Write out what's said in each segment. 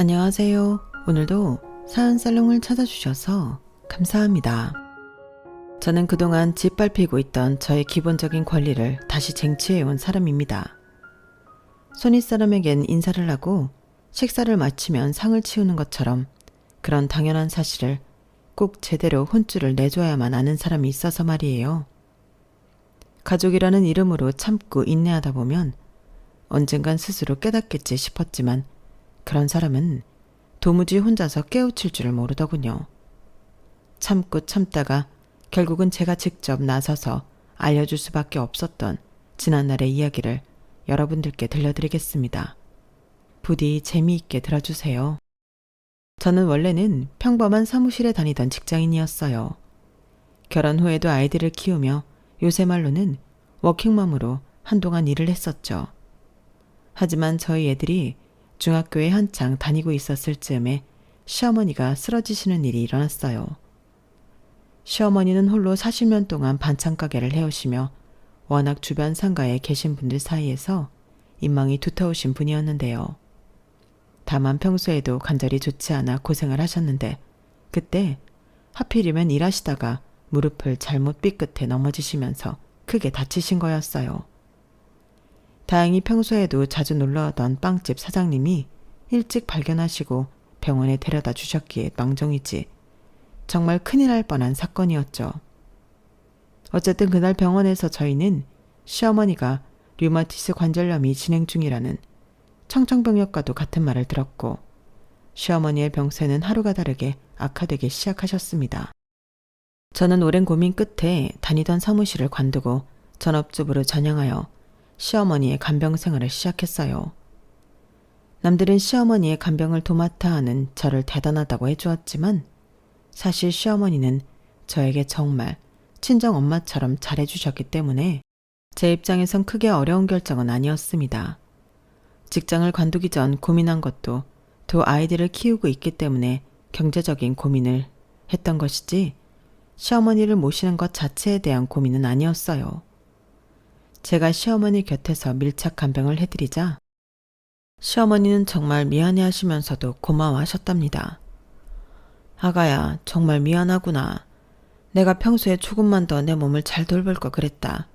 안녕하세요. 오늘도 사연살롱을 찾아주셔서 감사합니다. 저는 그동안 짓밟히고 있던 저의 기본적인 권리를 다시 쟁취해온 사람입니다. 손윗사람에겐 인사를 하고 식사를 마치면 상을 치우는 것처럼 그런 당연한 사실을 꼭 제대로 혼쭐을 내줘야만 아는 사람이 있어서 말이에요. 가족이라는 이름으로 참고 인내하다 보면 언젠간 스스로 깨닫겠지 싶었지만 그런 사람은 도무지 혼자서 깨우칠 줄을 모르더군요. 참고 참다가 결국은 제가 직접 나서서 알려줄 수밖에 없었던 지난날의 이야기를 여러분들께 들려드리겠습니다. 부디 재미있게 들어주세요. 저는 원래는 평범한 사무실에 다니던 직장인이었어요. 결혼 후에도 아이들을 키우며 요새 말로는 워킹맘으로 한동안 일을 했었죠. 하지만 저희 애들이 중학교에 한창 다니고 있었을 즈음에 시어머니가 쓰러지시는 일이 일어났어요. 시어머니는 홀로 40년 동안 반찬가게를 해오시며 워낙 주변 상가에 계신 분들 사이에서 인망이 두터우신 분이었는데요. 다만 평소에도 관절이 좋지 않아 고생을 하셨는데 그때 하필이면 일하시다가 무릎을 잘못 삐끗해 넘어지시면서 크게 다치신 거였어요. 다행히 평소에도 자주 놀러오던 빵집 사장님이 일찍 발견하시고 병원에 데려다 주셨기에 망정이지 정말 큰일 날 뻔한 사건이었죠. 어쨌든 그날 병원에서 저희는 시어머니가 류마티스 관절염이 진행 중이라는 청천벽력과도 같은 말을 들었고 시어머니의 병세는 하루가 다르게 악화되기 시작하셨습니다. 저는 오랜 고민 끝에 다니던 사무실을 관두고 전업주부로 전향하여 시어머니의 간병 생활을 시작했어요. 남들은 시어머니의 간병을 도맡아 하는 저를 대단하다고 해주었지만 사실 시어머니는 저에게 정말 친정 엄마처럼 잘해주셨기 때문에 제 입장에선 크게 어려운 결정은 아니었습니다. 직장을 관두기 전 고민한 것도 두 아이들을 키우고 있기 때문에 경제적인 고민을 했던 것이지 시어머니를 모시는 것 자체에 대한 고민은 아니었어요. 제가 시어머니 곁에서 밀착 간병을 해드리자 시어머니는 정말 미안해 하시면서도 고마워하셨답니다. 아가야, 정말 미안하구나. 내가 평소에 조금만 더 내 몸을 잘 돌볼 걸 그랬다.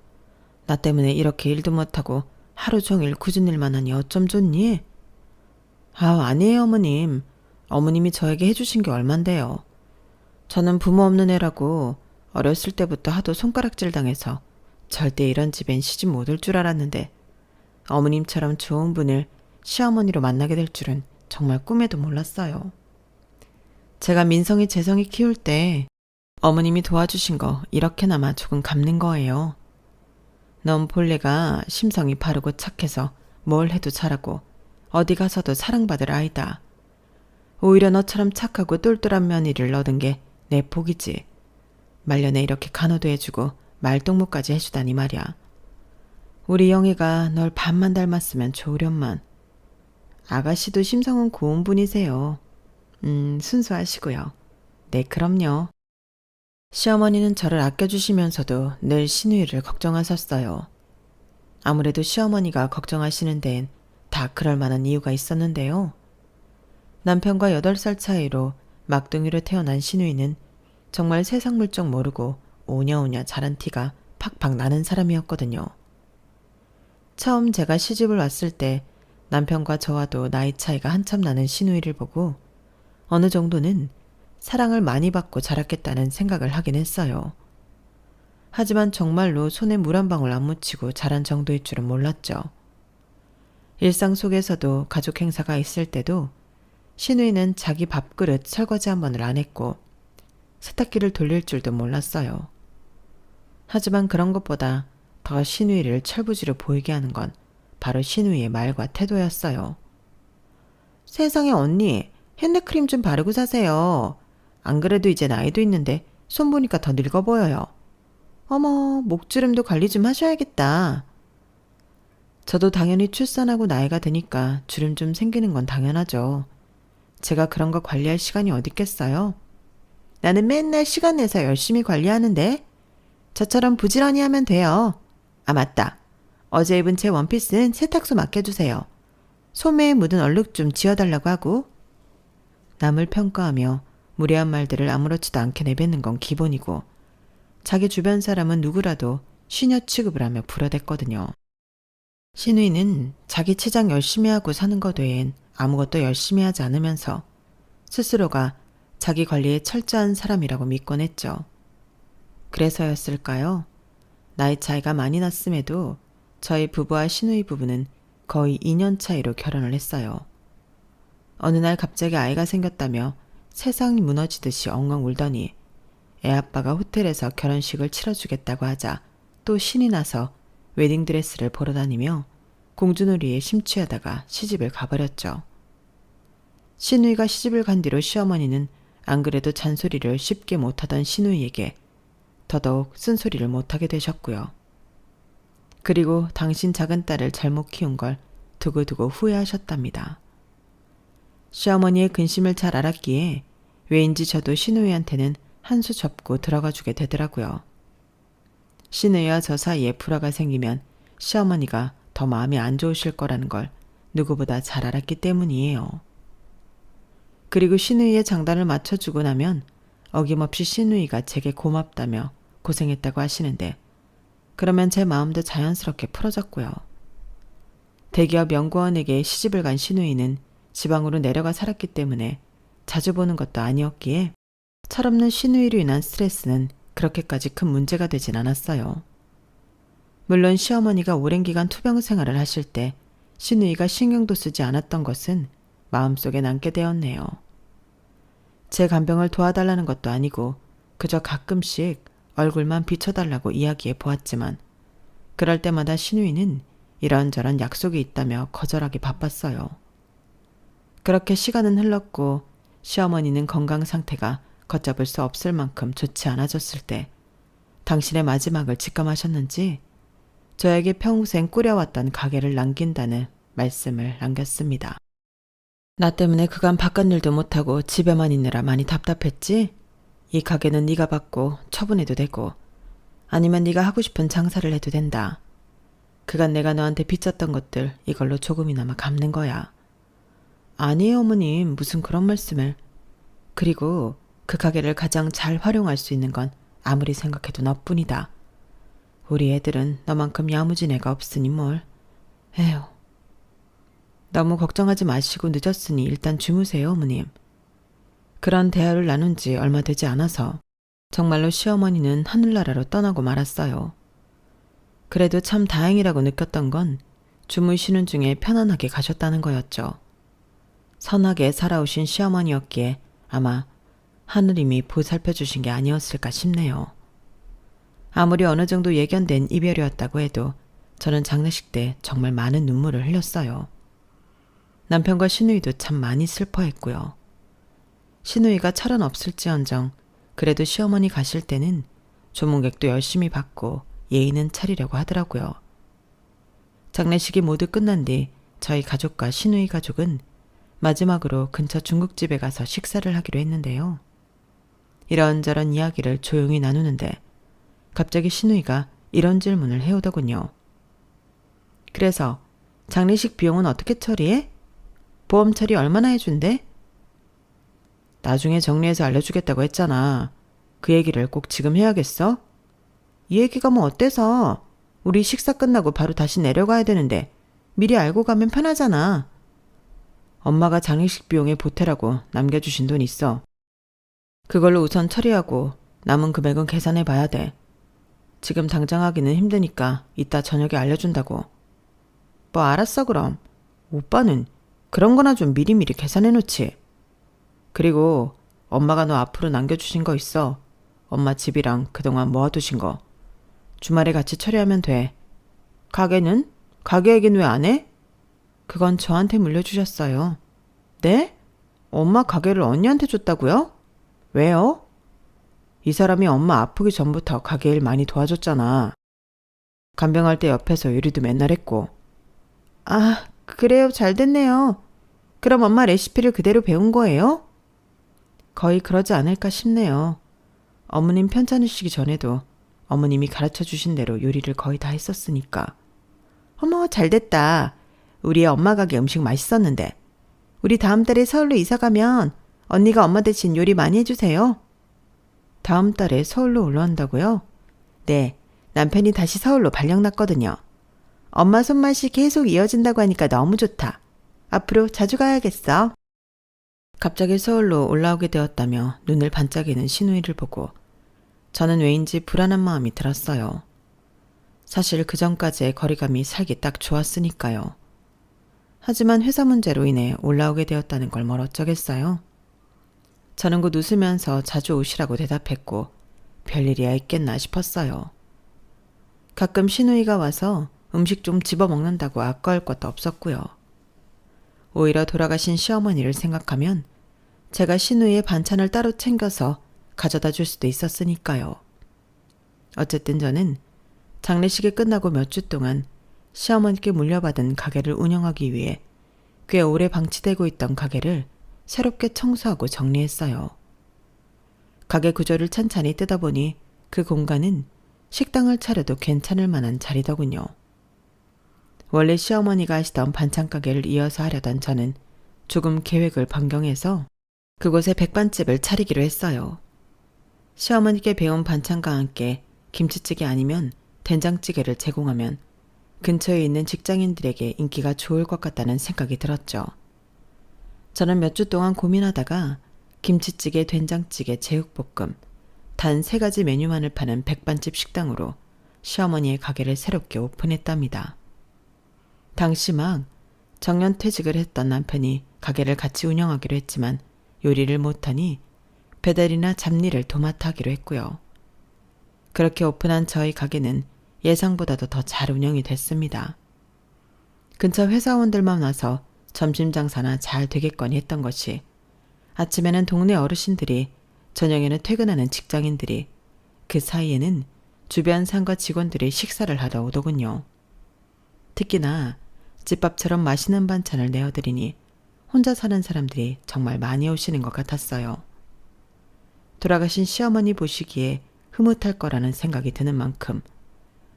나 때문에 이렇게 일도 못하고 하루 종일 굳은 일만 하니 어쩜 좋니? 아니에요 어머님. 어머님이 저에게 해주신 게 얼만데요. 저는 부모 없는 애라고 어렸을 때부터 하도 손가락질 당해서 절대 이런 집엔 시집 못 올 줄 알았는데 어머님처럼 좋은 분을 시어머니로 만나게 될 줄은 정말 꿈에도 몰랐어요. 제가 민성이 재성이 키울 때 어머님이 도와주신 거 이렇게나마 조금 갚는 거예요. 넌 본래가 심성이 바르고 착해서 뭘 해도 잘하고 어디 가서도 사랑받을 아이다. 오히려 너처럼 착하고 똘똘한 며느리를 얻은 게 내 복이지. 말년에 이렇게 간호도 해주고 말동무까지 해주다니 말이야. 우리 영희가 널 반만 닮았으면 좋으련만. 아가씨도 심성은 고운 분이세요. 순수하시고요. 네, 그럼요. 시어머니는 저를 아껴주시면서도 늘 시누이를 걱정하셨어요. 아무래도 시어머니가 걱정하시는 데엔 다 그럴 만한 이유가 있었는데요. 남편과 8살 차이로 막둥이로 태어난 시누이는 정말 세상 물정 모르고 오냐오냐 자란 티가 팍팍 나는 사람이었거든요. 처음 제가 시집을 왔을 때 남편과 저와도 나이 차이가 한참 나는 시누이를 보고 어느 정도는 사랑을 많이 받고 자랐겠다는 생각을 하긴 했어요. 하지만 정말로 손에 물 한 방울 안 묻히고 자란 정도일 줄은 몰랐죠. 일상 속에서도 가족 행사가 있을 때도 시누이는 자기 밥그릇 설거지 한 번을 안 했고 세탁기를 돌릴 줄도 몰랐어요. 하지만 그런 것보다 더 시누이를 철부지로 보이게 하는 건 바로 시누이의 말과 태도였어요. 세상에 언니, 핸드크림 좀 바르고 사세요. 안 그래도 이제 나이도 있는데 손 보니까 더 늙어 보여요. 어머, 목주름도 관리 좀 하셔야겠다. 저도 당연히 출산하고 나이가 드니까 주름 좀 생기는 건 당연하죠. 제가 그런 거 관리할 시간이 어디 있겠어요? 나는 맨날 시간 내서 열심히 관리하는데 저처럼 부지런히 하면 돼요. 아, 맞다. 어제 입은 제 원피스는 세탁소 맡겨주세요. 소매에 묻은 얼룩 좀 지워달라고 하고. 남을 평가하며 무례한 말들을 아무렇지도 않게 내뱉는 건 기본이고 자기 주변 사람은 누구라도 시녀 취급을 하며 불어댔거든요. 신우이는 자기 치장 열심히 하고 사는 것 외엔 아무것도 열심히 하지 않으면서 스스로가 자기 관리에 철저한 사람이라고 믿곤 했죠. 그래서였을까요? 나이 차이가 많이 났음에도 저희 부부와 신우이 부부는 거의 2년 차이로 결혼을 했어요. 어느 날 갑자기 아이가 생겼다며 세상이 무너지듯이 엉엉 울더니 애아빠가 호텔에서 결혼식을 치러주겠다고 하자 또 신이 나서 웨딩드레스를 보러 다니며 공주놀이에 심취하다가 시집을 가버렸죠. 신우이가 시집을 간 뒤로 시어머니는 안 그래도 잔소리를 쉽게 못하던 신우이에게 더더욱 쓴소리를 못하게 되셨고요. 그리고 당신 작은 딸을 잘못 키운 걸 두고두고 후회하셨답니다. 시어머니의 근심을 잘 알았기에 왜인지 저도 신우이한테는 한 수 접고 들어가 주게 되더라고요. 신우이와 저 사이에 불화가 생기면 시어머니가 더 마음이 안 좋으실 거라는 걸 누구보다 잘 알았기 때문이에요. 그리고 신우이의 장단을 맞춰주고 나면 어김없이 신우이가 제게 고맙다며 고생했다고 하시는데 그러면 제 마음도 자연스럽게 풀어졌고요. 대기업 연구원에게 시집을 간 신우이는 지방으로 내려가 살았기 때문에 자주 보는 것도 아니었기에 철없는 신우이로 인한 스트레스는 그렇게까지 큰 문제가 되진 않았어요. 물론 시어머니가 오랜 기간 투병 생활을 하실 때 신우이가 신경도 쓰지 않았던 것은 마음속에 남게 되었네요. 제 간병을 도와달라는 것도 아니고 그저 가끔씩 얼굴만 비춰달라고 이야기해 보았지만 그럴 때마다 신우이는 이런저런 약속이 있다며 거절하기 바빴어요. 그렇게 시간은 흘렀고 시어머니는 건강 상태가 걷잡을 수 없을 만큼 좋지 않아졌을 때 당신의 마지막을 직감하셨는지 저에게 평생 꾸려왔던 가게를 남긴다는 말씀을 남겼습니다. 나 때문에 그간 바깥일도 못하고 집에만 있느라 많이 답답했지? 이 가게는 네가 받고 처분해도 되고 아니면 네가 하고 싶은 장사를 해도 된다. 그간 내가 너한테 빚졌던 것들 이걸로 조금이나마 갚는 거야. 아니에요 어머님 무슨 그런 말씀을. 그리고 그 가게를 가장 잘 활용할 수 있는 건 아무리 생각해도 너뿐이다. 우리 애들은 너만큼 야무진 애가 없으니 뭘. 에휴. 너무 걱정하지 마시고 늦었으니 일단 주무세요 어머님. 그런 대화를 나눈 지 얼마 되지 않아서 정말로 시어머니는 하늘나라로 떠나고 말았어요. 그래도 참 다행이라고 느꼈던 건 주무시는 중에 편안하게 가셨다는 거였죠. 선하게 살아오신 시어머니였기에 아마 하느님이 보살펴 주신 게 아니었을까 싶네요. 아무리 어느 정도 예견된 이별이었다고 해도 저는 장례식 때 정말 많은 눈물을 흘렸어요. 남편과 신우이도 참 많이 슬퍼했고요. 신우이가 철은 없을지언정 그래도 시어머니 가실 때는 조문객도 열심히 받고 예의는 차리려고 하더라고요. 장례식이 모두 끝난 뒤 저희 가족과 신우이 가족은 마지막으로 근처 중국집에 가서 식사를 하기로 했는데요. 이런저런 이야기를 조용히 나누는데 갑자기 신우이가 이런 질문을 해오더군요. 그래서 장례식 비용은 어떻게 처리해? 보험 처리 얼마나 해준대? 나중에 정리해서 알려주겠다고 했잖아. 그 얘기를 꼭 지금 해야겠어? 이 얘기가 뭐 어때서? 우리 식사 끝나고 바로 다시 내려가야 되는데 미리 알고 가면 편하잖아. 엄마가 장례식 비용에 보태라고 남겨주신 돈 있어. 그걸로 우선 처리하고 남은 금액은 계산해 봐야 돼. 지금 당장 하기는 힘드니까 이따 저녁에 알려준다고. 뭐 알았어 그럼. 오빠는 그런 거나 좀 미리미리 계산해 놓지. 그리고 엄마가 너 앞으로 남겨주신 거 있어. 엄마 집이랑 그동안 모아두신 거. 주말에 같이 처리하면 돼. 가게는? 가게 얘기는 왜 안 해? 그건 저한테 물려주셨어요. 네? 엄마 가게를 언니한테 줬다고요? 왜요? 이 사람이 엄마 아프기 전부터 가게 일 많이 도와줬잖아. 간병할 때 옆에서 요리도 맨날 했고. 아, 그래요. 잘 됐네요. 그럼 엄마 레시피를 그대로 배운 거예요? 거의 그러지 않을까 싶네요. 어머님 편찮으시기 전에도 어머님이 가르쳐 주신 대로 요리를 거의 다 했었으니까. 어머, 잘 됐다. 우리 엄마 가게 음식 맛있었는데. 우리 다음 달에 서울로 이사 가면 언니가 엄마 대신 요리 많이 해주세요. 다음 달에 서울로 올라온다고요? 네, 남편이 다시 서울로 발령 났거든요. 엄마 손맛이 계속 이어진다고 하니까 너무 좋다. 앞으로 자주 가야겠어. 갑자기 서울로 올라오게 되었다며 눈을 반짝이는 신우이를 보고 저는 왜인지 불안한 마음이 들었어요. 사실 그 전까지의 거리감이 살기 딱 좋았으니까요. 하지만 회사 문제로 인해 올라오게 되었다는 걸 뭘 어쩌겠어요. 저는 곧 웃으면서 자주 오시라고 대답했고 별일이야 있겠나 싶었어요. 가끔 신우이가 와서 음식 좀 집어먹는다고 아까울 것도 없었고요. 오히려 돌아가신 시어머니를 생각하면 제가 신우이의 반찬을 따로 챙겨서 가져다 줄 수도 있었으니까요. 어쨌든 저는 장례식이 끝나고 몇 주 동안 시어머니께 물려받은 가게를 운영하기 위해 꽤 오래 방치되고 있던 가게를 새롭게 청소하고 정리했어요. 가게 구조를 찬찬히 뜯어보니 그 공간은 식당을 차려도 괜찮을 만한 자리더군요. 원래 시어머니가 하시던 반찬 가게를 이어서 하려던 저는 조금 계획을 변경해서 그곳에 백반집을 차리기로 했어요. 시어머니께 배운 반찬과 함께 김치찌개 아니면 된장찌개를 제공하면 근처에 있는 직장인들에게 인기가 좋을 것 같다는 생각이 들었죠. 저는 몇 주 동안 고민하다가 김치찌개, 된장찌개, 제육볶음 단 3가지 메뉴만을 파는 백반집 식당으로 시어머니의 가게를 새롭게 오픈했답니다. 당시 막 정년퇴직을 했던 남편이 가게를 같이 운영하기로 했지만 요리를 못하니 배달이나 잡일을 도맡아 하기로 했고요. 그렇게 오픈한 저희 가게는 예상보다도 더 잘 운영이 됐습니다. 근처 회사원들만 와서 점심 장사나 잘 되겠거니 했던 것이 아침에는 동네 어르신들이, 저녁에는 퇴근하는 직장인들이, 그 사이에는 주변 상가 직원들이 식사를 하러 오더군요. 특히나 집밥처럼 맛있는 반찬을 내어드리니 혼자 사는 사람들이 정말 많이 오시는 것 같았어요. 돌아가신 시어머니 보시기에 흐뭇할 거라는 생각이 드는 만큼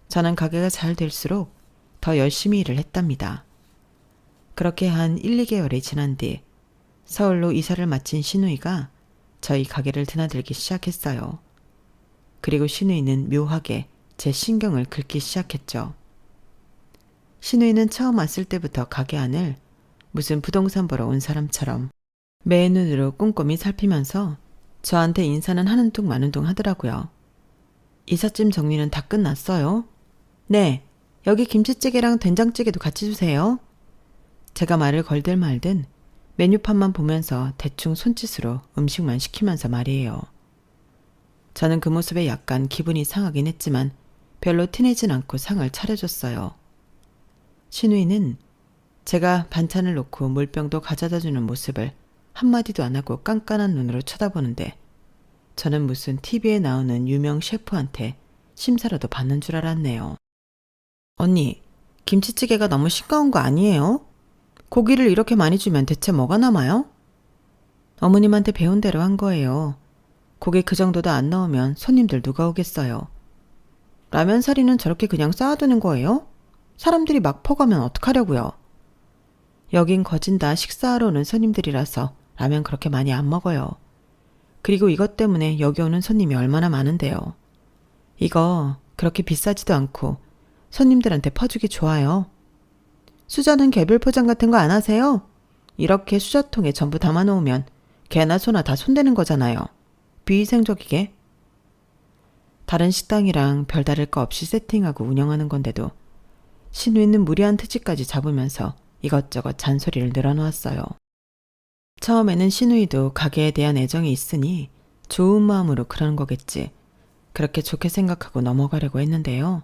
저는 가게가 잘 될수록 더 열심히 일을 했답니다. 그렇게 한 1, 2개월이 지난 뒤 서울로 이사를 마친 신우이가 저희 가게를 드나들기 시작했어요. 그리고 신우이는 묘하게 제 신경을 긁기 시작했죠. 신우이는 처음 왔을 때부터 가게 안을 무슨 부동산 보러 온 사람처럼 매 눈으로 꼼꼼히 살피면서 저한테 인사는 하는 둥 마는 둥 하더라고요. 이삿짐 정리는 다 끝났어요? 네, 여기 김치찌개랑 된장찌개도 같이 주세요. 제가 말을 걸들 말든 메뉴판만 보면서 대충 손짓으로 음식만 시키면서 말이에요. 저는 그 모습에 약간 기분이 상하긴 했지만 별로 티내진 않고 상을 차려줬어요. 신우이는 제가 반찬을 놓고 물병도 가져다주는 모습을 한마디도 안 하고 깐깐한 눈으로 쳐다보는데 저는 무슨 TV에 나오는 유명 셰프한테 심사라도 받는 줄 알았네요. 언니, 김치찌개가 너무 싱거운 거 아니에요? 고기를 이렇게 많이 주면 대체 뭐가 남아요? 어머님한테 배운 대로 한 거예요. 고기 그 정도도 안 넣으면 손님들 누가 오겠어요. 라면 사리는 저렇게 그냥 쌓아두는 거예요? 사람들이 막 퍼가면 어떡하려고요? 여긴 거진다 식사하러 오는 손님들이라서 라면 그렇게 많이 안 먹어요. 그리고 이것 때문에 여기 오는 손님이 얼마나 많은데요. 이거 그렇게 비싸지도 않고 손님들한테 퍼주기 좋아요. 수저는 개별 포장 같은 거 안 하세요? 이렇게 수저통에 전부 담아놓으면 개나 소나 다 손대는 거잖아요. 비위생적이게. 다른 식당이랑 별다를 거 없이 세팅하고 운영하는 건데도 신우이는 무리한 트집까지 잡으면서 이것저것 잔소리를 늘어놓았어요. 처음에는 신우이도 가게에 대한 애정이 있으니 좋은 마음으로 그러는 거겠지. 그렇게 좋게 생각하고 넘어가려고 했는데요.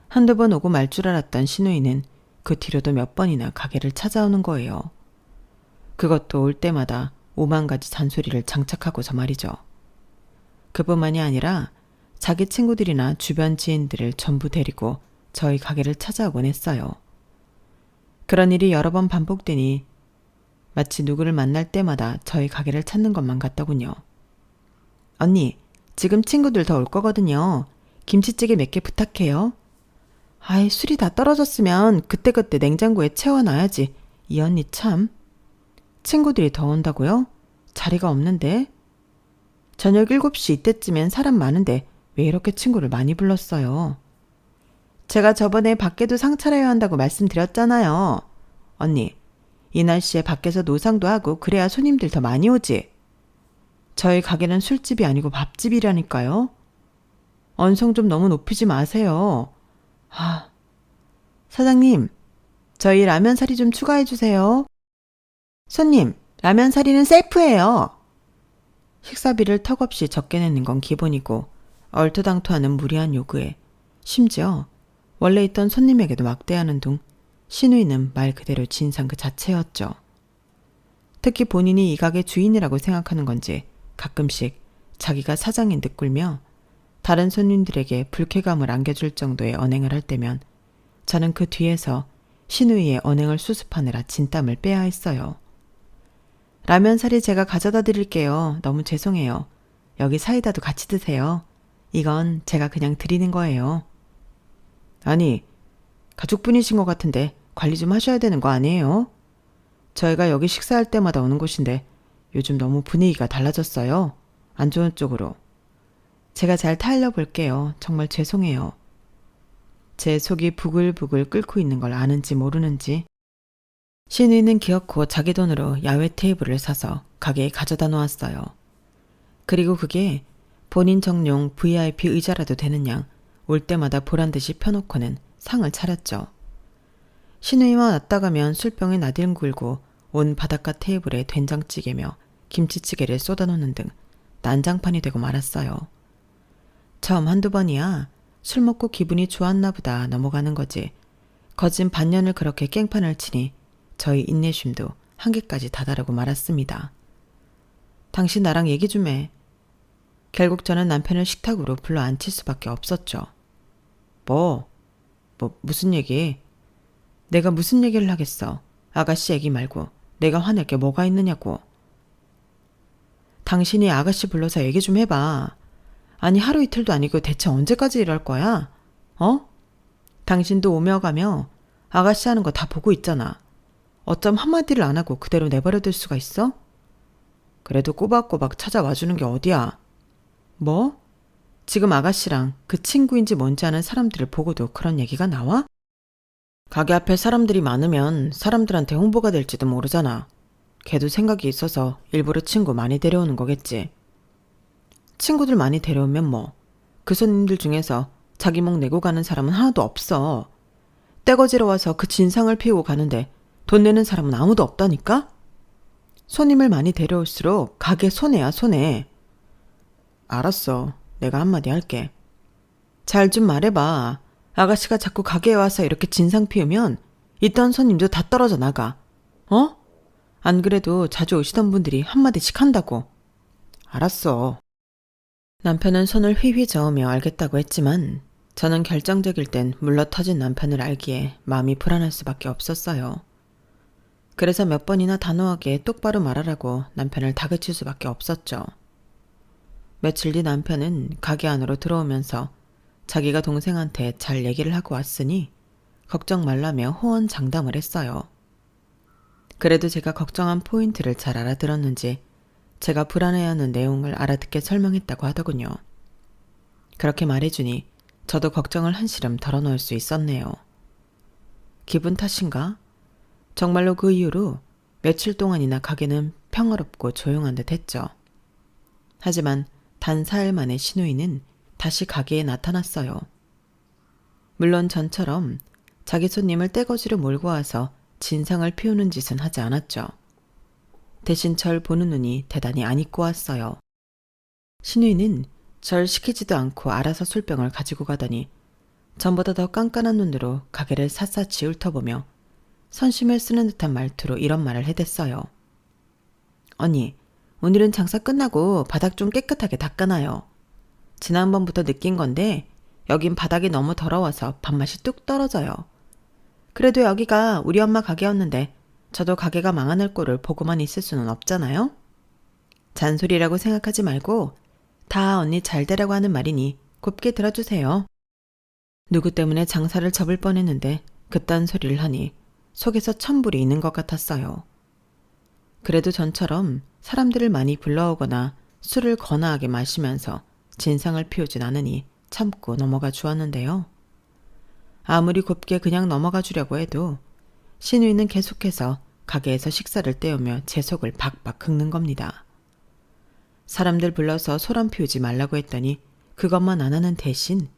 한두 번 오고 말 줄 알았던 신우이는 그 뒤로도 몇 번이나 가게를 찾아오는 거예요. 그것도 올 때마다 5만 가지 잔소리를 장착하고서 말이죠. 그뿐만이 아니라 자기 친구들이나 주변 지인들을 전부 데리고 저희 가게를 찾아오곤 했어요. 그런 일이 여러 번 반복되니 마치 누구를 만날 때마다 저희 가게를 찾는 것만 같더군요. 언니, 지금 친구들 더 올 거거든요. 김치찌개 몇 개 부탁해요. 아이, 술이 다 떨어졌으면 그때그때 냉장고에 채워놔야지. 이 언니 참. 친구들이 더 온다고요? 자리가 없는데? 저녁 7시 이때쯤엔 사람 많은데 왜 이렇게 친구를 많이 불렀어요? 제가 저번에 밖에도 상 차려야 한다고 말씀드렸잖아요. 언니, 이 날씨에 밖에서 노상도 하고 그래야 손님들 더 많이 오지. 저희 가게는 술집이 아니고 밥집이라니까요. 언성 좀 너무 높이지 마세요. 사장님, 저희 라면 사리 좀 추가해 주세요. 손님, 라면 사리는 셀프예요. 식사비를 턱없이 적게 내는 건 기본이고 얼토당토하는 무리한 요구에 심지어 원래 있던 손님에게도 막대하는 둥 신우이는 말 그대로 진상 그 자체였죠. 특히 본인이 이 가게 주인이라고 생각하는 건지 가끔씩 자기가 사장인 듯 굴며 다른 손님들에게 불쾌감을 안겨줄 정도의 언행을 할 때면 저는 그 뒤에서 신우이의 언행을 수습하느라 진땀을 빼야 했어요. 라면 사리 제가 가져다 드릴게요. 너무 죄송해요. 여기 사이다도 같이 드세요. 이건 제가 그냥 드리는 거예요. 아니, 가족분이신 것 같은데 관리 좀 하셔야 되는 거 아니에요? 저희가 여기 식사할 때마다 오는 곳인데 요즘 너무 분위기가 달라졌어요. 안 좋은 쪽으로. 제가 잘 타일러 볼게요. 정말 죄송해요. 제 속이 부글부글 끓고 있는 걸 아는지 모르는지 신우이는 기어코 자기 돈으로 야외 테이블을 사서 가게에 가져다 놓았어요. 그리고 그게 본인 정용 VIP 의자라도 되는 양 올 때마다 보란듯이 펴놓고는 상을 차렸죠. 신우이와 왔다가면 술병에 나뒹굴고 온 바닷가 테이블에 된장찌개며 김치찌개를 쏟아놓는 등 난장판이 되고 말았어요. 처음 한두 번이야 술 먹고 기분이 좋았나 보다 넘어가는 거지. 거진 반년을 그렇게 깽판을 치니 저희 인내심도 한계까지 다다르고 말았습니다. 당신 나랑 얘기 좀 해. 결국 저는 남편을 식탁으로 불러 앉힐 수밖에 없었죠. 무슨 얘기? 내가 무슨 얘기를 하겠어. 아가씨 얘기 말고 내가 화낼 게 뭐가 있느냐고. 당신이 아가씨 불러서 얘기 좀 해봐. 아니 하루 이틀도 아니고 대체 언제까지 이럴 거야? 당신도 오며 가며 아가씨 하는 거 다 보고 있잖아. 어쩜 한마디를 안 하고 그대로 내버려둘 수가 있어? 그래도 꼬박꼬박 찾아와 주는 게 어디야? 뭐? 지금 아가씨랑 그 친구인지 뭔지 아는 사람들을 보고도 그런 얘기가 나와? 가게 앞에 사람들이 많으면 사람들한테 홍보가 될지도 모르잖아. 걔도 생각이 있어서 일부러 친구 많이 데려오는 거겠지. 친구들 많이 데려오면 뭐. 그 손님들 중에서 자기 목 내고 가는 사람은 하나도 없어. 떼거지러 와서 그 진상을 피우고 가는데 돈 내는 사람은 아무도 없다니까? 손님을 많이 데려올수록 가게 손해야 손해. 알았어. 내가 한마디 할게. 잘 좀 말해봐. 아가씨가 자꾸 가게에 와서 이렇게 진상 피우면 있던 손님도 다 떨어져 나가. 안 그래도 자주 오시던 분들이 한마디씩 한다고. 알았어. 남편은 손을 휘휘 저으며 알겠다고 했지만 저는 결정적일 땐 물러터진 남편을 알기에 마음이 불안할 수밖에 없었어요. 그래서 몇 번이나 단호하게 똑바로 말하라고 남편을 다그칠 수밖에 없었죠. 며칠 뒤 남편은 가게 안으로 들어오면서 자기가 동생한테 잘 얘기를 하고 왔으니 걱정 말라며 호언장담을 했어요. 그래도 제가 걱정한 포인트를 잘 알아들었는지 제가 불안해하는 내용을 알아듣게 설명했다고 하더군요. 그렇게 말해주니 저도 걱정을 한시름 덜어놓을 수 있었네요. 기분 탓인가? 정말로 그 이후로 며칠 동안이나 가게는 평화롭고 조용한 듯 했죠. 하지만 단 4일 만에 신우이는 다시 가게에 나타났어요. 물론 전처럼 자기 손님을 떼거지로 몰고 와서 진상을 피우는 짓은 하지 않았죠. 대신 절 보는 눈이 대단히 안 익고 왔어요. 신우이는 절 시키지도 않고 알아서 술병을 가지고 가더니 전보다 더 깐깐한 눈으로 가게를 샅샅이 훑어보며 선심을 쓰는 듯한 말투로 이런 말을 해댔어요. 언니, 오늘은 장사 끝나고 바닥 좀 깨끗하게 닦아놔요. 지난번부터 느낀 건데 여긴 바닥이 너무 더러워서 밥맛이 뚝 떨어져요. 그래도 여기가 우리 엄마 가게였는데 저도 가게가 망하는 꼴을 보고만 있을 수는 없잖아요. 잔소리라고 생각하지 말고 다 언니 잘 되라고 하는 말이니 곱게 들어주세요. 누구 때문에 장사를 접을 뻔했는데 그딴 소리를 하니 속에서 천불이 있는 것 같았어요. 그래도 전처럼 사람들을 많이 불러오거나 술을 거나하게 마시면서 진상을 피우진 않으니 참고 넘어가 주었는데요. 아무리 곱게 그냥 넘어가 주려고 해도 신우이는 계속해서 가게에서 식사를 때우며 제 속을 박박 긁는 겁니다. 사람들 불러서 소란 피우지 말라고 했더니 그것만 안 하는 대신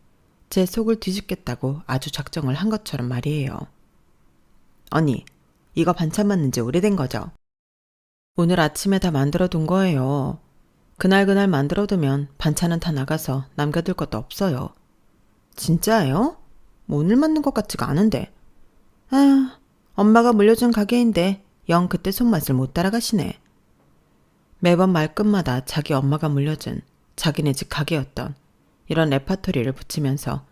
제 속을 뒤집겠다고 아주 작정을 한 것처럼 말이에요. 언니, 이거 반찬 맞는 지 오래된 거죠? 오늘 아침에 다 만들어 둔 거예요. 그날 만들어 두면 반찬은 다 나가서 남겨둘 것도 없어요. 진짜예요? 뭐 오늘 만든 것 같지가 않은데. 아휴, 엄마가 물려준 가게인데 영 그때 손맛을 못 따라가시네. 매번 말끝마다 자기 엄마가 물려준 자기네 집 가게였던 이런 레파토리를 붙이면서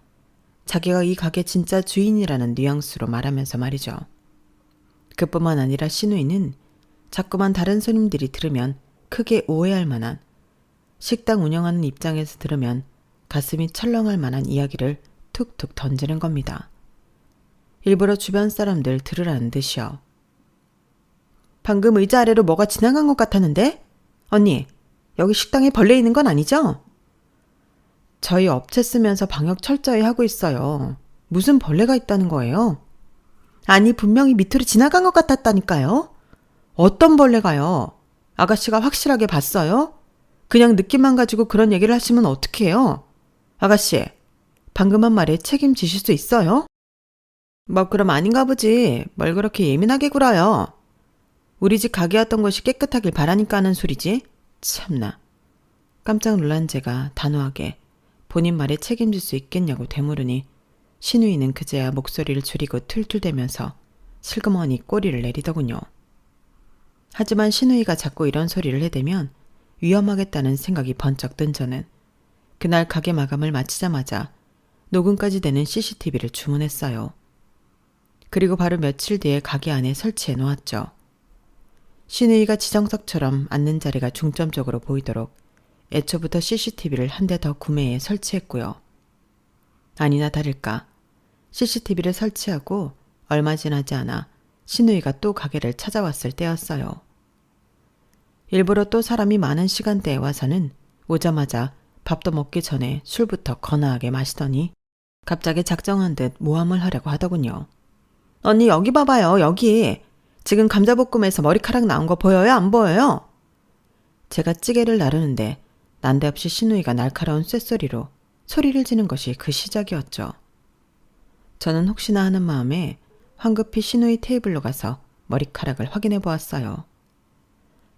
자기가 이 가게 진짜 주인이라는 뉘앙스로 말하면서 말이죠. 그뿐만 아니라 신우이는 자꾸만 다른 손님들이 들으면 크게 오해할 만한, 식당 운영하는 입장에서 들으면 가슴이 철렁할 만한 이야기를 툭툭 던지는 겁니다. 일부러 주변 사람들 들으라는 듯이요. 방금 의자 아래로 뭐가 지나간 것 같았는데? 언니, 여기 식당에 벌레 있는 건 아니죠? 저희 업체 쓰면서 방역 철저히 하고 있어요. 무슨 벌레가 있다는 거예요? 아니, 분명히 밑으로 지나간 것 같았다니까요. 어떤 벌레가요? 아가씨가 확실하게 봤어요? 그냥 느낌만 가지고 그런 얘기를 하시면 어떡해요? 아가씨, 방금 한 말에 책임지실 수 있어요? 뭐 그럼 아닌가 보지. 뭘 그렇게 예민하게 굴어요. 우리 집 가게였던 곳이 깨끗하길 바라니까 하는 소리지. 참나. 깜짝 놀란 제가 단호하게 본인 말에 책임질 수 있겠냐고 되물으니 신우이는 그제야 목소리를 줄이고 툴툴대면서 슬그머니 꼬리를 내리더군요. 하지만 신우이가 자꾸 이런 소리를 해대면 위험하겠다는 생각이 번쩍 든 저는 그날 가게 마감을 마치자마자 녹음까지 되는 CCTV를 주문했어요. 그리고 바로 며칠 뒤에 가게 안에 설치해 놓았죠. 신우이가 지정석처럼 앉는 자리가 중점적으로 보이도록 애초부터 CCTV를 한 대 더 구매해 설치했고요. 아니나 다를까 CCTV를 설치하고 얼마 지나지 않아 신우이가 또 가게를 찾아왔을 때였어요. 일부러 또 사람이 많은 시간대에 와서는 오자마자 밥도 먹기 전에 술부터 거나하게 마시더니 갑자기 작정한 듯 모함을 하려고 하더군요. 언니 여기 봐봐요. 여기. 지금 감자볶음에서 머리카락 나온 거 보여요? 안 보여요? 제가 찌개를 나르는데 난데없이 신우이가 날카로운 쇳소리로 소리를 지는 것이 그 시작이었죠. 저는 혹시나 하는 마음에 황급히 신우이 테이블로 가서 머리카락을 확인해 보았어요.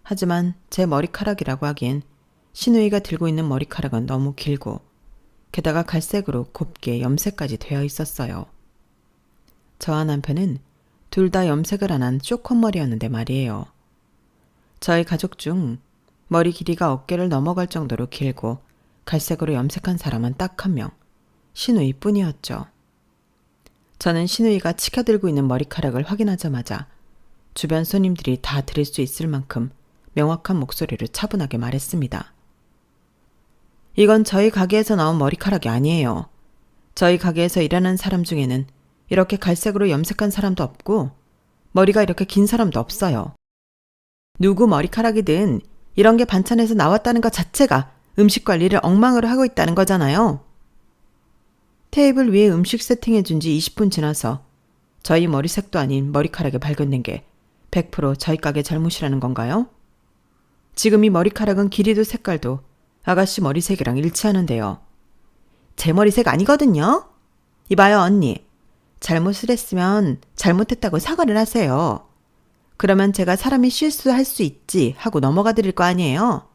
하지만 제 머리카락이라고 하기엔 신우이가 들고 있는 머리카락은 너무 길고 게다가 갈색으로 곱게 염색까지 되어 있었어요. 저와 남편은 둘 다 염색을 안 한 쇼컷머리였는데 말이에요. 저희 가족 중 머리 길이가 어깨를 넘어갈 정도로 길고 갈색으로 염색한 사람은 딱 한 명, 신우이 뿐이었죠. 저는 신우이가 치켜들고 있는 머리카락을 확인하자마자 주변 손님들이 다 들을 수 있을 만큼 명확한 목소리로 차분하게 말했습니다. 이건 저희 가게에서 나온 머리카락이 아니에요. 저희 가게에서 일하는 사람 중에는 이렇게 갈색으로 염색한 사람도 없고 머리가 이렇게 긴 사람도 없어요. 누구 머리카락이든 이런 게 반찬에서 나왔다는 것 자체가 음식 관리를 엉망으로 하고 있다는 거잖아요. 테이블 위에 음식 세팅해준 지 20분 지나서 저희 머리색도 아닌 머리카락이 발견된 게 100% 저희 가게 잘못이라는 건가요? 지금 이 머리카락은 길이도 색깔도 아가씨 머리색이랑 일치하는데요. 제 머리색 아니거든요? 이봐요 언니. 잘못을 했으면 잘못했다고 사과를 하세요. 그러면 제가 사람이 실수할 수 있지 하고 넘어가 드릴 거 아니에요?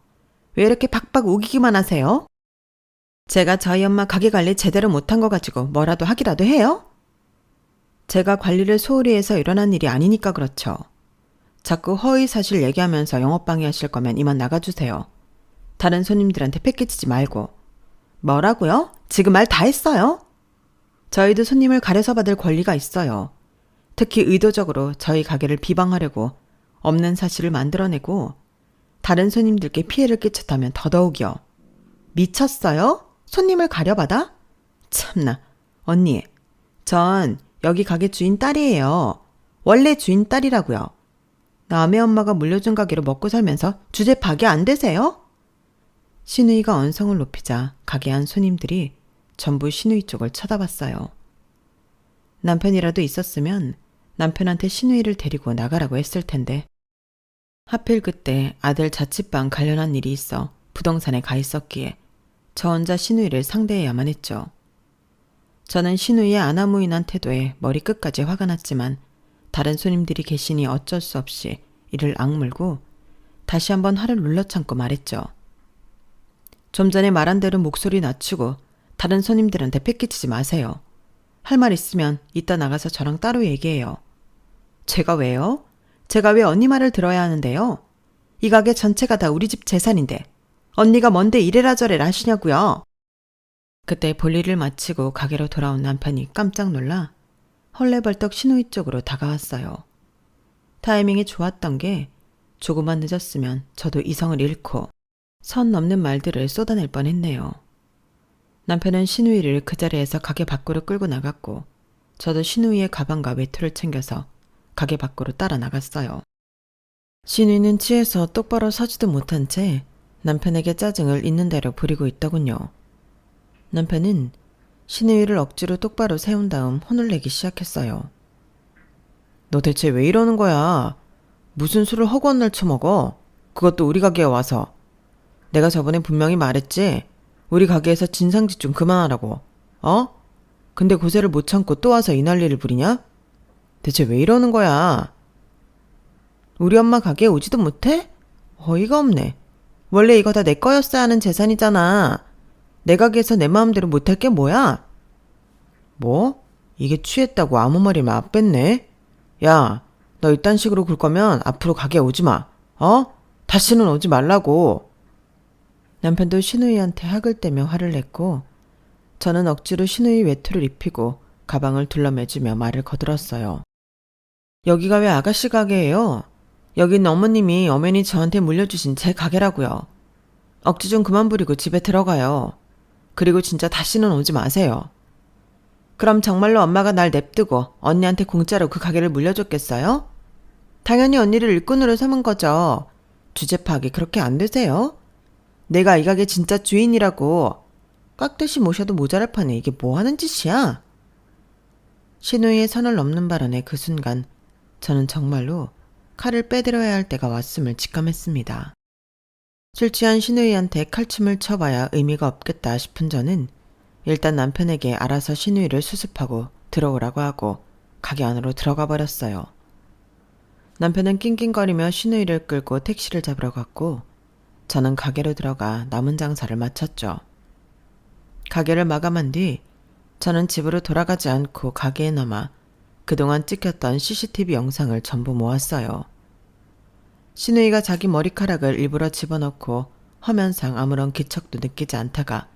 왜 이렇게 박박 우기기만 하세요? 제가 저희 엄마 가게 관리 제대로 못한 거 가지고 뭐라도 하기라도 해요? 제가 관리를 소홀히 해서 일어난 일이 아니니까 그렇죠. 자꾸 허위 사실 얘기하면서 영업방해 하실 거면 이만 나가주세요. 다른 손님들한테 패끼치지 말고. 뭐라고요? 지금 말 다 했어요? 저희도 손님을 가려서 받을 권리가 있어요. 특히 의도적으로 저희 가게를 비방하려고 없는 사실을 만들어내고 다른 손님들께 피해를 끼쳤다면 더더욱이요. 미쳤어요? 손님을 가려받아? 참나. 언니, 전 여기 가게 주인 딸이에요. 원래 주인 딸이라고요. 남의 엄마가 물려준 가게로 먹고 살면서 주제 파기 안 되세요? 신우이가 언성을 높이자 가게 안 손님들이 전부 신우이 쪽을 쳐다봤어요. 남편이라도 있었으면 남편한테 신우이를 데리고 나가라고 했을 텐데 하필 그때 아들 자취방 관련한 일이 있어 부동산에 가 있었기에 저 혼자 신우이를 상대해야만 했죠. 저는 신우이의 아나무인한 태도에 머리끝까지 화가 났지만 다른 손님들이 계시니 어쩔 수 없이 이를 악물고 다시 한번 화를 눌러참고 말했죠. 좀 전에 말한 대로 목소리 낮추고 다른 손님들한테 패끼치지 마세요. 할 말 있으면 이따 나가서 저랑 따로 얘기해요. 제가 왜요? 제가 왜 언니 말을 들어야 하는데요? 이 가게 전체가 다 우리 집 재산인데 언니가 뭔데 이래라 저래라 하시냐고요. 그때 볼일을 마치고 가게로 돌아온 남편이 깜짝 놀라 헐레벌떡 신우이 쪽으로 다가왔어요. 타이밍이 좋았던 게 조금만 늦었으면 저도 이성을 잃고 선 넘는 말들을 쏟아낼 뻔했네요. 남편은 신우이를 그 자리에서 가게 밖으로 끌고 나갔고 저도 신우이의 가방과 외투를 챙겨서 가게 밖으로 따라 나갔어요. 신우이는 취해서 똑바로 서지도 못한 채 남편에게 짜증을 있는 대로 부리고 있더군요. 남편은 신우이를 억지로 똑바로 세운 다음 혼을 내기 시작했어요. 너 대체 왜 이러는 거야? 무슨 술을 허구한 날 처먹어? 그것도 우리 가게에 와서. 내가 저번에 분명히 말했지? 우리 가게에서 진상짓 좀 그만하라고. 어? 근데 고세를 못 참고 또 와서 이 난리를 부리냐? 대체 왜 이러는 거야? 우리 엄마 가게에 오지도 못해? 어이가 없네. 원래 이거 다 내 거였어야 하는 재산이잖아. 내 가게에서 내 마음대로 못할 게 뭐야? 뭐? 이게 취했다고 아무 말이면 안 뺐네? 야, 너 이딴 식으로 굴 거면 앞으로 가게에 오지 마. 어? 다시는 오지 말라고. 남편도 신우이한테 학을 떼며 화를 냈고 저는 억지로 신우이 외투를 입히고 가방을 둘러매주며 말을 거들었어요. 여기가 왜 아가씨 가게예요? 여긴 어머님이 엄연히 저한테 물려주신 제 가게라고요. 억지 좀 그만 부리고 집에 들어가요. 그리고 진짜 다시는 오지 마세요. 그럼 정말로 엄마가 날 냅두고 언니한테 공짜로 그 가게를 물려줬겠어요? 당연히 언니를 일꾼으로 삼은 거죠. 주제 파악이 그렇게 안 되세요? 내가 이 가게 진짜 주인이라고. 깍듯이 모셔도 모자랄 판에 이게 뭐 하는 짓이야? 신우이의 선을 넘는 발언에 그 순간 저는 정말로 칼을 빼들어야 할 때가 왔음을 직감했습니다. 술 취한 신우이한테 칼춤을 쳐봐야 의미가 없겠다 싶은 저는 일단 남편에게 알아서 신우이를 수습하고 들어오라고 하고 가게 안으로 들어가 버렸어요. 남편은 낑낑거리며 신우이를 끌고 택시를 잡으러 갔고 저는 가게로 들어가 남은 장사를 마쳤죠. 가게를 마감한 뒤 저는 집으로 돌아가지 않고 가게에 남아 그동안 찍혔던 CCTV 영상을 전부 모았어요. 신우이가 자기 머리카락을 일부러 집어넣고 화면상 아무런 기척도 느끼지 않다가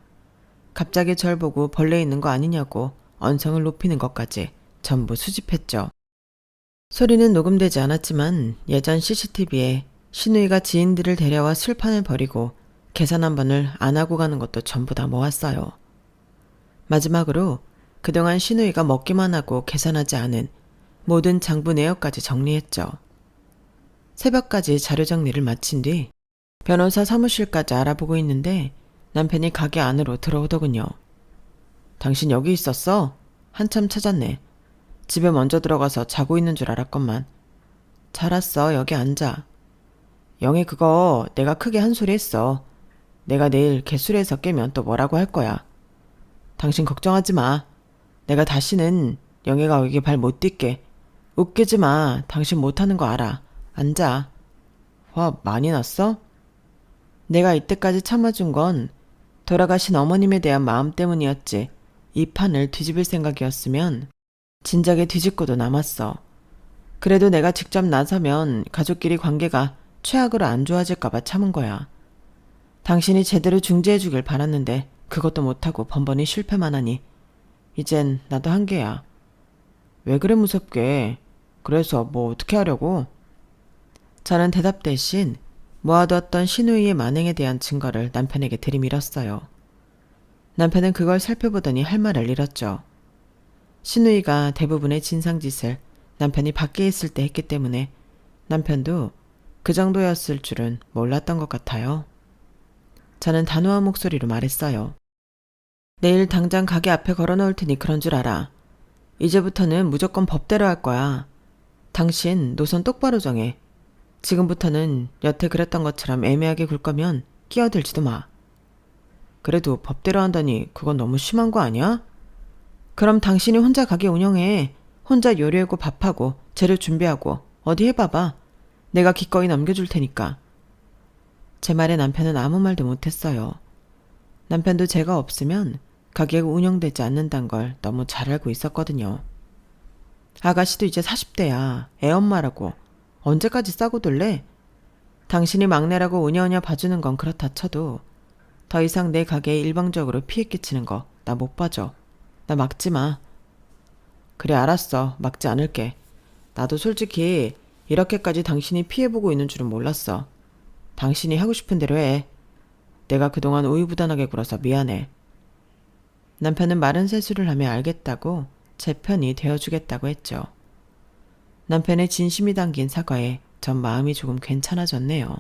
갑자기 절 보고 벌레 있는 거 아니냐고 언성을 높이는 것까지 전부 수집했죠. 소리는 녹음되지 않았지만 예전 CCTV에 신우이가 지인들을 데려와 술판을 벌이고 계산 한 번을 안 하고 가는 것도 전부 다 모았어요. 마지막으로 그동안 신우이가 먹기만 하고 계산하지 않은 모든 장부 내역까지 정리했죠. 새벽까지 자료 정리를 마친 뒤 변호사 사무실까지 알아보고 있는데 남편이 가게 안으로 들어오더군요. 당신 여기 있었어? 한참 찾았네. 집에 먼저 들어가서 자고 있는 줄 알았건만. 잘 왔어. 여기 앉아. 영애 그거 내가 크게 한 소리 했어. 내가 내일 개술에서 깨면 또 뭐라고 할 거야. 당신 걱정하지 마. 내가 다시는 영애가 여기 발 못 딛게. 웃기지 마. 당신 못하는 거 알아. 앉아. 화 많이 났어? 내가 이때까지 참아준 건 돌아가신 어머님에 대한 마음 때문이었지. 이 판을 뒤집을 생각이었으면 진작에 뒤집고도 남았어. 그래도 내가 직접 나서면 가족끼리 관계가 최악으로 안 좋아질까봐 참은 거야. 당신이 제대로 중재해주길 바랐는데 그것도 못하고 번번이 실패만 하니 이젠 나도 한계야. 왜 그래 무섭게. 그래서 뭐 어떻게 하려고? 저는 대답 대신 모아두었던 신우이의 만행에 대한 증거를 남편에게 들이밀었어요. 남편은 그걸 살펴보더니 할 말을 잃었죠. 신우이가 대부분의 진상짓을 남편이 밖에 있을 때 했기 때문에 남편도 그 정도였을 줄은 몰랐던 것 같아요. 저는 단호한 목소리로 말했어요. 내일 당장 가게 앞에 걸어놓을 테니 그런 줄 알아. 이제부터는 무조건 법대로 할 거야. 당신 노선 똑바로 정해. 지금부터는 여태 그랬던 것처럼 애매하게 굴 거면 끼어들지도 마. 그래도 법대로 한다니 그건 너무 심한 거 아니야? 그럼 당신이 혼자 가게 운영해. 혼자 요리하고 밥하고 재료 준비하고 어디 해봐봐. 내가 기꺼이 넘겨줄 테니까. 제 말에 남편은 아무 말도 못했어요. 남편도 제가 없으면 가게가 운영되지 않는단 걸 너무 잘 알고 있었거든요. 아가씨도 이제 40대야. 애엄마라고. 언제까지 싸고 둘래? 당신이 막내라고 우냐우냐 봐주는 건 그렇다 쳐도 더 이상 내 가게에 일방적으로 피해 끼치는 거 나 못 봐줘. 나 막지 마. 그래 알았어. 막지 않을게. 나도 솔직히 이렇게까지 당신이 피해보고 있는 줄은 몰랐어. 당신이 하고 싶은 대로 해. 내가 그동안 우유부단하게 굴어서 미안해. 남편은 마른 세수를 하며 알겠다고 제 편이 되어주겠다고 했죠. 남편의 진심이 담긴 사과에 전 마음이 조금 괜찮아졌네요.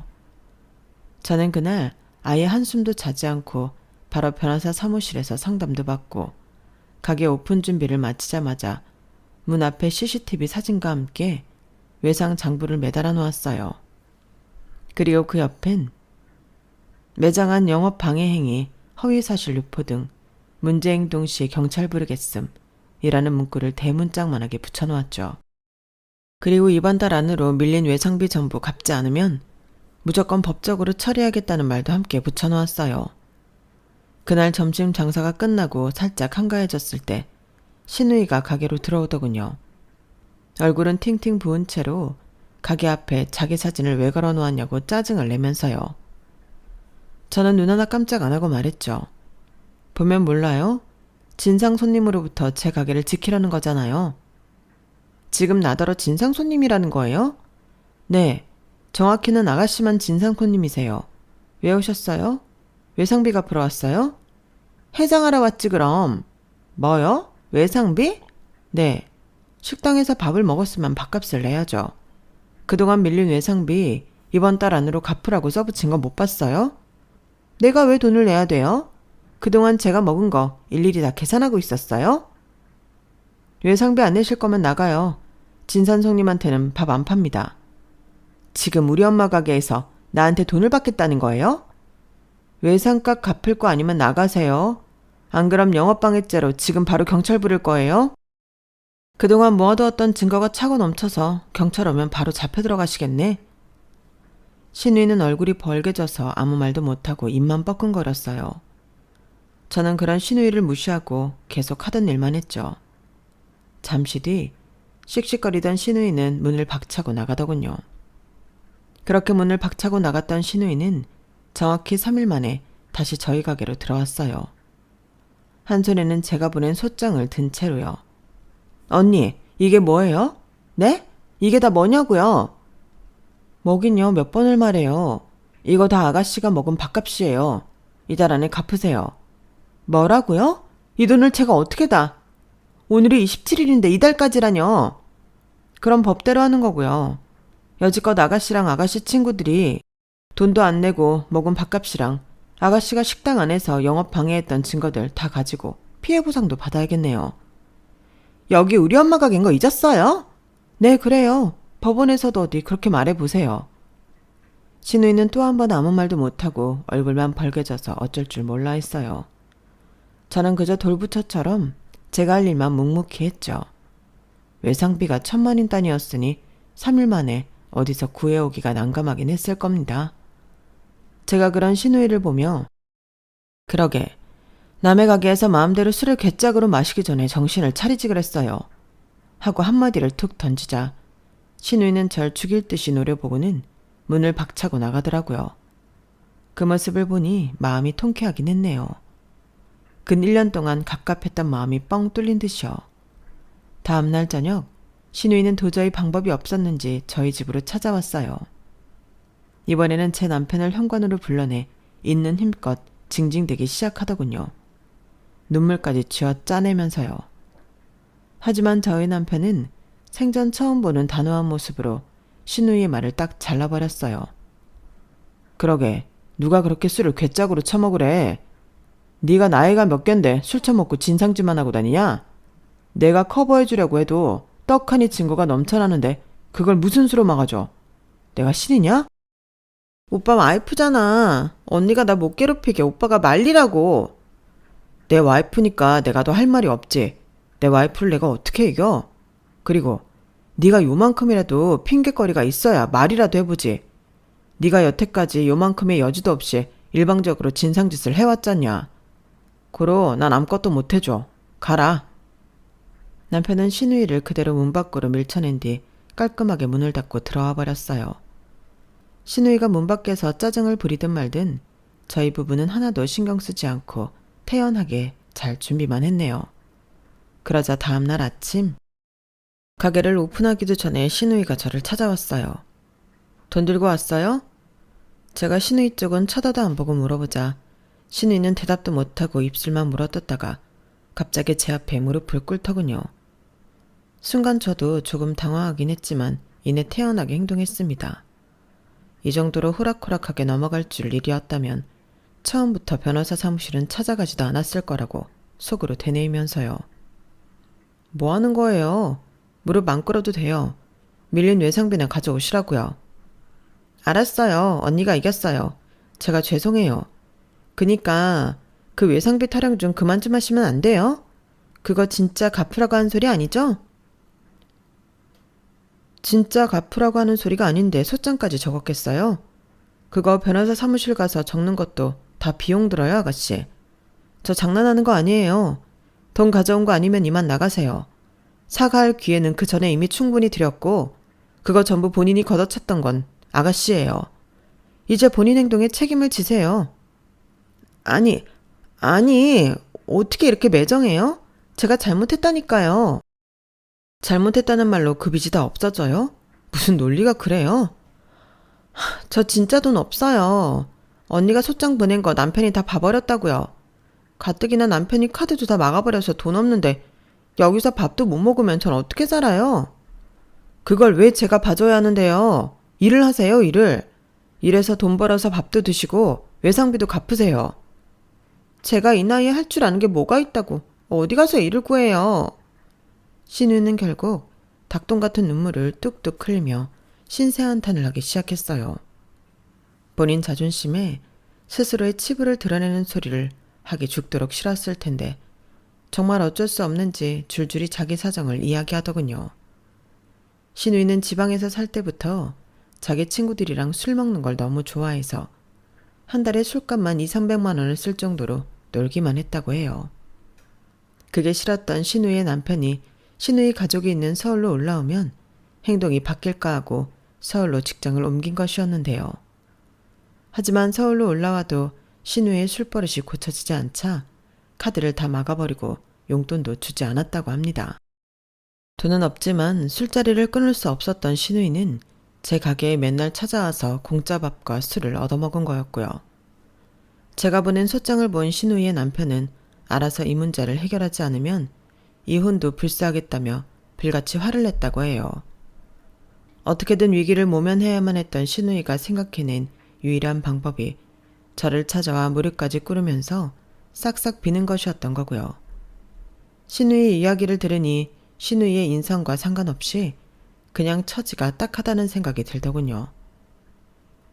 저는 그날 아예 한숨도 자지 않고 바로 변호사 사무실에서 상담도 받고 가게 오픈 준비를 마치자마자 문 앞에 CCTV 사진과 함께 외상 장부를 매달아 놓았어요. 그리고 그 옆엔 매장 안 영업 방해 행위, 허위사실 유포 등 문제 행동 시에 경찰 부르겠음 이라는 문구를 대문짝만하게 붙여놓았죠. 그리고 이번 달 안으로 밀린 외상비 전부 갚지 않으면 무조건 법적으로 처리하겠다는 말도 함께 붙여놓았어요. 그날 점심 장사가 끝나고 살짝 한가해졌을 때 신우이가 가게로 들어오더군요. 얼굴은 팅팅 부은 채로 가게 앞에 자기 사진을 왜 걸어놓았냐고 짜증을 내면서요. 저는 눈 하나 깜짝 안 하고 말했죠. 보면 몰라요? 진상 손님으로부터 제 가게를 지키려는 거잖아요. 지금 나더러 진상 손님이라는 거예요? 네, 정확히는 아가씨만 진상 손님이세요. 왜 오셨어요? 외상비 갚으러 왔어요? 해장하러 왔지 그럼. 뭐요? 외상비? 네, 식당에서 밥을 먹었으면 밥값을 내야죠. 그동안 밀린 외상비 이번 달 안으로 갚으라고 써붙인 거 못 봤어요? 내가 왜 돈을 내야 돼요? 그동안 제가 먹은 거 일일이 다 계산하고 있었어요? 외상비 안 내실 거면 나가요. 진산 손님한테는 밥 안 팝니다. 지금 우리 엄마 가게에서 나한테 돈을 받겠다는 거예요? 외상값 갚을 거 아니면 나가세요. 안 그럼 영업방해죄로 지금 바로 경찰 부를 거예요? 그동안 모아두었던 증거가 차고 넘쳐서 경찰 오면 바로 잡혀 들어가시겠네. 신우이는 얼굴이 벌개져서 아무 말도 못하고 입만 뻐끔거렸어요. 저는 그런 신우이를 무시하고 계속 하던 일만 했죠. 잠시 뒤 씩씩거리던 신우이는 문을 박차고 나가더군요. 그렇게 문을 박차고 나갔던 신우이는 정확히 3일 만에 다시 저희 가게로 들어왔어요. 한 손에는 제가 보낸 소장을 든 채로요. 언니, 이게 뭐예요? 네? 이게 다 뭐냐고요? 뭐긴요, 몇 번을 말해요. 이거 다 아가씨가 먹은 밥값이에요. 이달 안에 갚으세요. 뭐라고요? 이 돈을 제가 어떻게 다? 오늘이 27일인데 이달까지라뇨. 그럼 법대로 하는 거고요. 여지껏 아가씨랑 아가씨 친구들이 돈도 안 내고 먹은 밥값이랑 아가씨가 식당 안에서 영업 방해했던 증거들 다 가지고 피해 보상도 받아야겠네요. 여기 우리 엄마 가게인 거 잊었어요? 네, 그래요. 법원에서도 어디 그렇게 말해보세요. 신우이는 또 한 번 아무 말도 못하고 얼굴만 벌개져서 어쩔 줄 몰라 했어요. 저는 그저 돌부처처럼 제가 할 일만 묵묵히 했죠. 외상비가 1,000만인 단위였으니 3일 만에 어디서 구해오기가 난감하긴 했을 겁니다. 제가 그런 신우이를 보며 그러게 남의 가게에서 마음대로 술을 괴짝으로 마시기 전에 정신을 차리지 그랬어요. 하고 한마디를 툭 던지자 신우이는 절 죽일 듯이 노려보고는 문을 박차고 나가더라고요. 그 모습을 보니 마음이 통쾌하긴 했네요. 근 1년 동안 갑갑했던 마음이 뻥 뚫린 듯이요. 다음 날 저녁 신우이는 도저히 방법이 없었는지 저희 집으로 찾아왔어요. 이번에는 제 남편을 현관으로 불러내 있는 힘껏 징징대기 시작하더군요. 눈물까지 쥐어 짜내면서요. 하지만 저희 남편은 생전 처음 보는 단호한 모습으로 신우이의 말을 딱 잘라버렸어요. 그러게 누가 그렇게 술을 괴짝으로 처먹으래. 네가 나이가 몇 갠데 술 처먹고 진상짓만 하고 다니냐? 내가 커버해주려고 해도 떡하니 증거가 넘쳐나는데 그걸 무슨 수로 막아줘? 내가 신이냐? 오빠 와이프잖아. 언니가 나 못 괴롭히게 오빠가 말리라고. 내 와이프니까 내가 더 할 말이 없지. 내 와이프를 내가 어떻게 이겨? 그리고 네가 요만큼이라도 핑계거리가 있어야 말이라도 해보지. 네가 여태까지 요만큼의 여지도 없이 일방적으로 진상짓을 해왔잖냐. 고로 난 아무것도 못해줘. 가라. 남편은 신우이를 그대로 문 밖으로 밀쳐낸 뒤 깔끔하게 문을 닫고 들어와 버렸어요. 신우이가 문 밖에서 짜증을 부리든 말든 저희 부부는 하나도 신경 쓰지 않고 태연하게 잘 준비만 했네요. 그러자 다음날 아침 가게를 오픈하기도 전에 신우이가 저를 찾아왔어요. 돈 들고 왔어요? 제가 신우이 쪽은 쳐다도 안 보고 물어보자 신우이는 대답도 못하고 입술만 물어뜯다가 갑자기 제 앞에 무릎을 꿇더군요. 순간 저도 조금 당황하긴 했지만 이내 태연하게 행동했습니다. 이 정도로 호락호락하게 넘어갈 줄 일이었다면 처음부터 변호사 사무실은 찾아가지도 않았을 거라고 속으로 되뇌이면서요. 뭐 하는 거예요? 무릎 안 꿇어도 돼요. 밀린 외상비나 가져오시라고요. 알았어요. 언니가 이겼어요. 제가 죄송해요. 그니까 그 외상비 타령 좀 그만 좀 하시면 안 돼요? 그거 진짜 갚으라고 하는 소리 아니죠? 진짜 갚으라고 하는 소리가 아닌데 소장까지 적었겠어요? 그거 변호사 사무실 가서 적는 것도 다 비용 들어요, 아가씨. 저 장난하는 거 아니에요. 돈 가져온 거 아니면 이만 나가세요. 사과할 기회는 그 전에 이미 충분히 드렸고 그거 전부 본인이 걷어찼던 건 아가씨예요. 이제 본인 행동에 책임을 지세요. 아니, 어떻게 이렇게 매정해요? 제가 잘못했다니까요. 잘못했다는 말로 그 빚이 다 없어져요? 무슨 논리가 그래요? 저 진짜 돈 없어요. 언니가 소장 보낸 거 남편이 다 봐버렸다고요. 가뜩이나 남편이 카드도 다 막아버려서 돈 없는데 여기서 밥도 못 먹으면 전 어떻게 살아요? 그걸 왜 제가 봐줘야 하는데요? 일을 하세요, 일을. 일해서 돈 벌어서 밥도 드시고 외상비도 갚으세요. 제가 이 나이에 할 줄 아는 게 뭐가 있다고 어디 가서 일을 구해요. 신우는 결국 닭똥 같은 눈물을 뚝뚝 흘리며 신세한탄을 하기 시작했어요. 본인 자존심에 스스로의 치부를 드러내는 소리를 하기 죽도록 싫었을 텐데 정말 어쩔 수 없는지 줄줄이 자기 사정을 이야기하더군요. 신우이는 지방에서 살 때부터 자기 친구들이랑 술 먹는 걸 너무 좋아해서 한 달에 술값만 200~300만 원을 쓸 정도로 놀기만 했다고 해요. 그게 싫었던 신우이의 남편이 신우이 가족이 있는 서울로 올라오면 행동이 바뀔까 하고 서울로 직장을 옮긴 것이었는데요. 하지만 서울로 올라와도 신우이의 술버릇이 고쳐지지 않자 카드를 다 막아버리고 용돈도 주지 않았다고 합니다. 돈은 없지만 술자리를 끊을 수 없었던 신우이는 제 가게에 맨날 찾아와서 공짜 밥과 술을 얻어먹은 거였고요. 제가 보낸 소장을 본 신우이의 남편은 알아서 이 문제를 해결하지 않으면 이혼도 불사하겠다며 불같이 화를 냈다고 해요. 어떻게든 위기를 모면해야만 했던 신우이가 생각해낸 유일한 방법이 저를 찾아와 무릎까지 꿇으면서 싹싹 비는 것이었던 거고요. 신우이 이야기를 들으니 신우이의 인성과 상관없이 그냥 처지가 딱하다는 생각이 들더군요.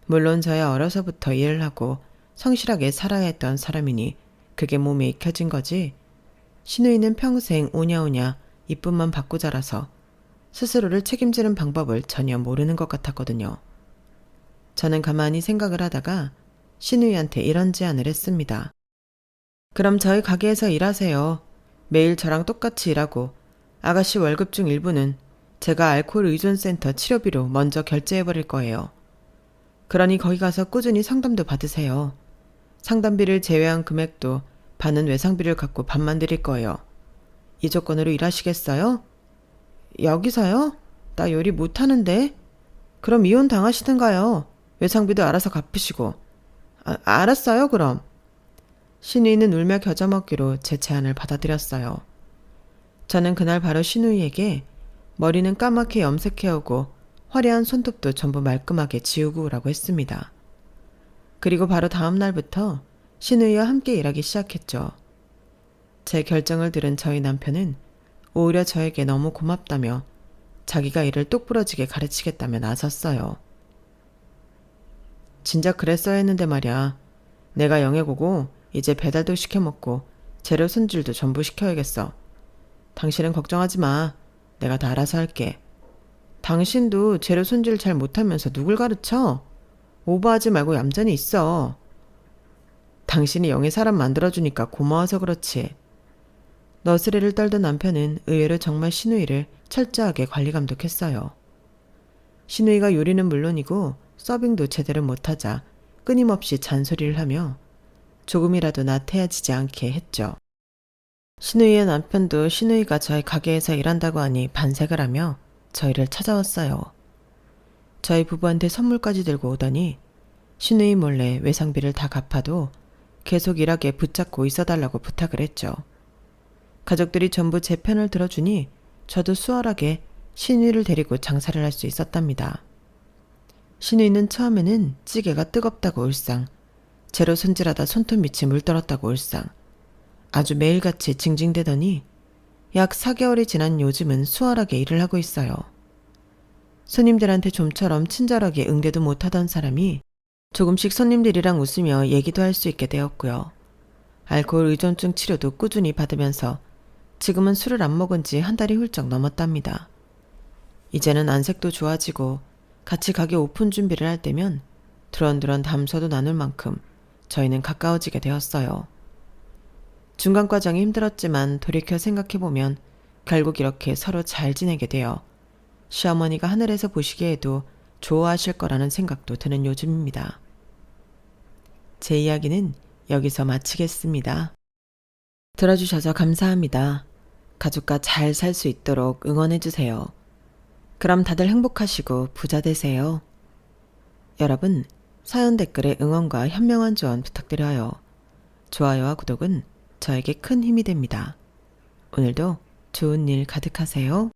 물론 저야 어려서부터 일을 하고 성실하게 살아야 했던 사람이니 그게 몸에 익혀진 거지 신우이는 평생 오냐오냐 이쁨만 받고 자라서 스스로를 책임지는 방법을 전혀 모르는 것 같았거든요. 저는 가만히 생각을 하다가 신우이한테 이런 제안을 했습니다. 그럼 저희 가게에서 일하세요. 매일 저랑 똑같이 일하고 아가씨 월급 중 일부는 제가 알코올 의존센터 치료비로 먼저 결제해버릴 거예요. 그러니 거기 가서 꾸준히 상담도 받으세요. 상담비를 제외한 금액도 반은 외상비를 갖고 반만 드릴 거예요. 이 조건으로 일하시겠어요? 여기서요? 나 요리 못하는데? 그럼 이혼 당하시든가요. 외상비도 알아서 갚으시고. 알았어요 그럼. 신우이는 울며 겨자먹기로 제 제안을 받아들였어요. 저는 그날 바로 신우이에게 머리는 까맣게 염색해오고 화려한 손톱도 전부 말끔하게 지우고 오라고 했습니다. 그리고 바로 다음 날부터 신우이와 함께 일하기 시작했죠. 제 결정을 들은 저희 남편은 오히려 저에게 너무 고맙다며 자기가 일을 똑부러지게 가르치겠다며 나섰어요. 진작 그랬어야 했는데 말이야. 내가 영애고고 이제 배달도 시켜먹고 재료 손질도 전부 시켜야겠어. 당신은 걱정하지 마. 내가 다 알아서 할게. 당신도 재료 손질 잘 못하면서 누굴 가르쳐? 오버하지 말고 얌전히 있어. 당신이 영애 사람 만들어주니까 고마워서 그렇지. 너스레를 떨던 남편은 의외로 정말 신우이를 철저하게 관리 감독했어요. 신우이가 요리는 물론이고 서빙도 제대로 못하자 끊임없이 잔소리를 하며 조금이라도 나태해지지 않게 했죠. 신우이의 남편도 신우이가 저희 가게에서 일한다고 하니 반색을 하며 저희를 찾아왔어요. 저희 부부한테 선물까지 들고 오더니 신우이 몰래 외상비를 다 갚아도 계속 일하게 붙잡고 있어달라고 부탁을 했죠. 가족들이 전부 제 편을 들어주니 저도 수월하게 신우이를 데리고 장사를 할 수 있었답니다. 신우이는 처음에는 찌개가 뜨겁다고 울상, 재료 손질하다 손톱 밑이 물들었다고 울상, 아주 매일같이 징징대더니 약 4개월이 지난 요즘은 수월하게 일을 하고 있어요. 손님들한테 좀처럼 친절하게 응대도 못하던 사람이 조금씩 손님들이랑 웃으며 얘기도 할 수 있게 되었고요. 알코올 의존증 치료도 꾸준히 받으면서 지금은 술을 안 먹은 지 한 달이 훌쩍 넘었답니다. 이제는 안색도 좋아지고 같이 가게 오픈 준비를 할 때면 두런두런 담소도 나눌 만큼 저희는 가까워지게 되었어요. 중간 과정이 힘들었지만 돌이켜 생각해보면 결국 이렇게 서로 잘 지내게 되어 시어머니가 하늘에서 보시기에도 좋아하실 거라는 생각도 드는 요즘입니다. 제 이야기는 여기서 마치겠습니다. 들어주셔서 감사합니다. 가족과 잘 살 수 있도록 응원해주세요. 그럼 다들 행복하시고 부자 되세요. 여러분, 사연 댓글에 응원과 현명한 조언 부탁드려요. 좋아요와 구독은 저에게 큰 힘이 됩니다. 오늘도 좋은 일 가득하세요.